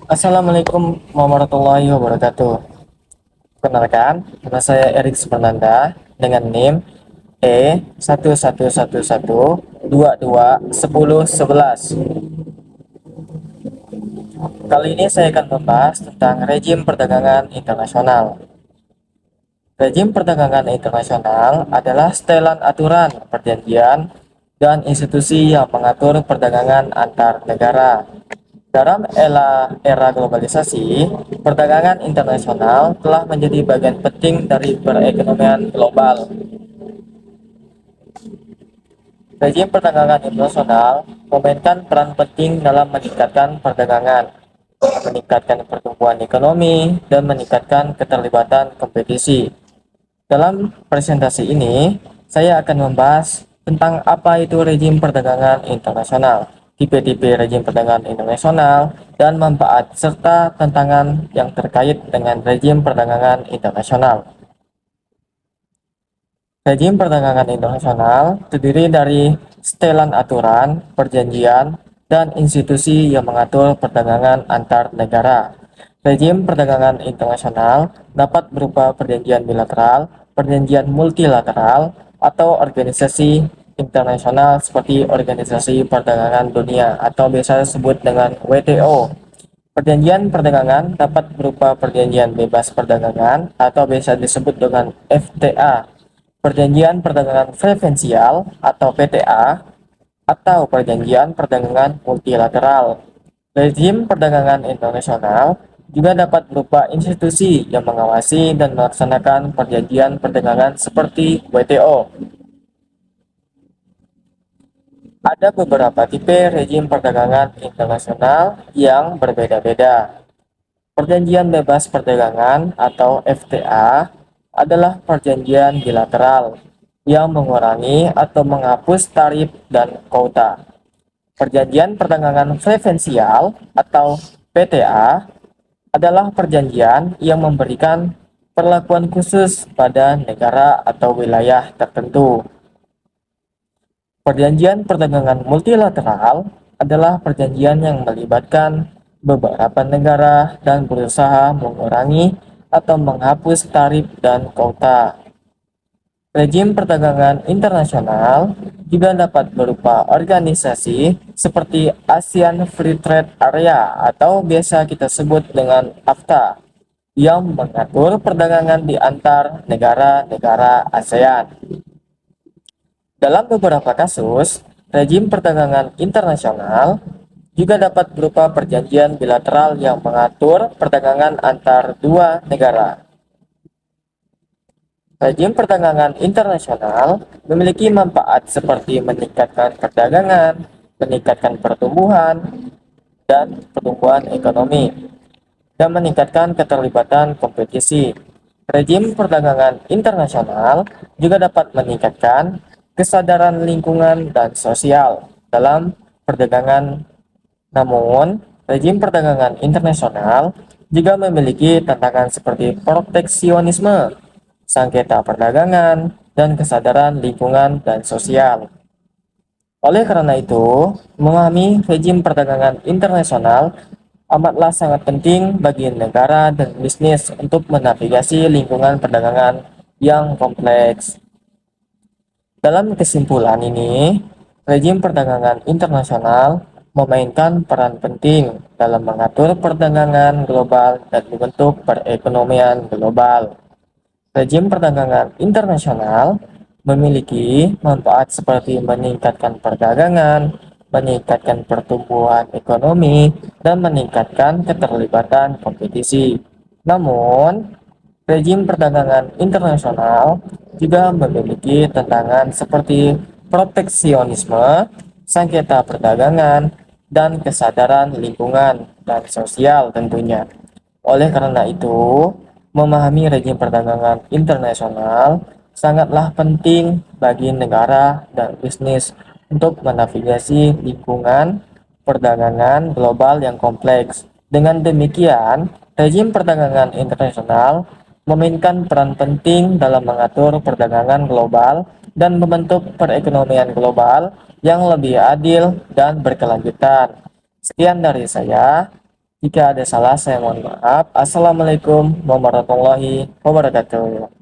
Assalamualaikum warahmatullahi wabarakatuh. Perkenalkan, nama saya Erik Supernanda dengan NIM E1111221011. Kali ini saya akan membahas tentang rejim perdagangan internasional. Rejim perdagangan internasional adalah setelan aturan, perjanjian, dan institusi yang mengatur perdagangan antar negara. Dalam era globalisasi, perdagangan internasional telah menjadi bagian penting dari perekonomian global. Rejim perdagangan internasional memainkan peran penting dalam meningkatkan perdagangan, meningkatkan pertumbuhan ekonomi, dan meningkatkan keterlibatan kompetisi. Dalam presentasi ini, saya akan membahas tentang apa itu rejim perdagangan internasional, tipe-tipe rejim perdagangan internasional, dan manfaat serta tantangan yang terkait dengan rejim perdagangan internasional. Rejim perdagangan internasional terdiri dari setelan aturan, perjanjian, dan institusi yang mengatur perdagangan antar negara. Rejim perdagangan internasional dapat berupa perjanjian bilateral, perjanjian multilateral, atau organisasi internasional seperti Organisasi Perdagangan Dunia atau biasa disebut dengan WTO. Perjanjian perdagangan dapat berupa perjanjian bebas perdagangan atau biasa disebut dengan FTA, perjanjian perdagangan preferensial atau PTA, atau perjanjian perdagangan multilateral. Rezim perdagangan internasional juga dapat berupa institusi yang mengawasi dan melaksanakan perjanjian perdagangan seperti WTO. Ada beberapa tipe rejim perdagangan internasional yang berbeda-beda. Perjanjian bebas perdagangan atau FTA adalah perjanjian bilateral yang mengurangi atau menghapus tarif dan kuota. Perjanjian perdagangan preferensial atau PTA adalah perjanjian yang memberikan perlakuan khusus pada negara atau wilayah tertentu. Perjanjian perdagangan multilateral adalah perjanjian yang melibatkan beberapa negara dan berusaha mengurangi atau menghapus tarif dan kuota. Rejim perdagangan internasional juga dapat berupa organisasi seperti ASEAN Free Trade Area atau biasa kita sebut dengan AFTA yang mengatur perdagangan di antar negara-negara ASEAN. Dalam beberapa kasus, rejim perdagangan internasional juga dapat berupa perjanjian bilateral yang mengatur perdagangan antar dua negara. Rejim perdagangan internasional memiliki manfaat seperti meningkatkan perdagangan, meningkatkan pertumbuhan, dan pertumbuhan ekonomi, dan meningkatkan keterlibatan kompetisi. Rejim perdagangan internasional juga dapat meningkatkan kesadaran lingkungan dan sosial dalam perdagangan. Namun, rejim perdagangan internasional juga memiliki tantangan seperti proteksionisme, sengketa perdagangan, dan kesadaran lingkungan dan sosial. Oleh karena itu, memahami rejim perdagangan internasional amatlah sangat penting bagi negara dan bisnis untuk menavigasi lingkungan perdagangan yang kompleks. Dalam kesimpulan ini, rejim perdagangan internasional memainkan peran penting dalam mengatur perdagangan global dan membentuk perekonomian global. Rejim perdagangan internasional memiliki manfaat seperti meningkatkan perdagangan, meningkatkan pertumbuhan ekonomi, dan meningkatkan keterlibatan kompetisi. Namun, rejim perdagangan internasional juga memiliki tantangan seperti proteksionisme, sengketa perdagangan, dan kesadaran lingkungan dan sosial tentunya. Oleh karena itu, memahami rejim perdagangan internasional sangatlah penting bagi negara dan bisnis untuk menavigasi lingkungan perdagangan global yang kompleks. Dengan demikian, rejim perdagangan internasional memainkan peran penting dalam mengatur perdagangan global dan membentuk perekonomian global yang lebih adil dan berkelanjutan. Sekian dari saya. Jika ada salah, saya mohon maaf. Assalamualaikum warahmatullahi wabarakatuh.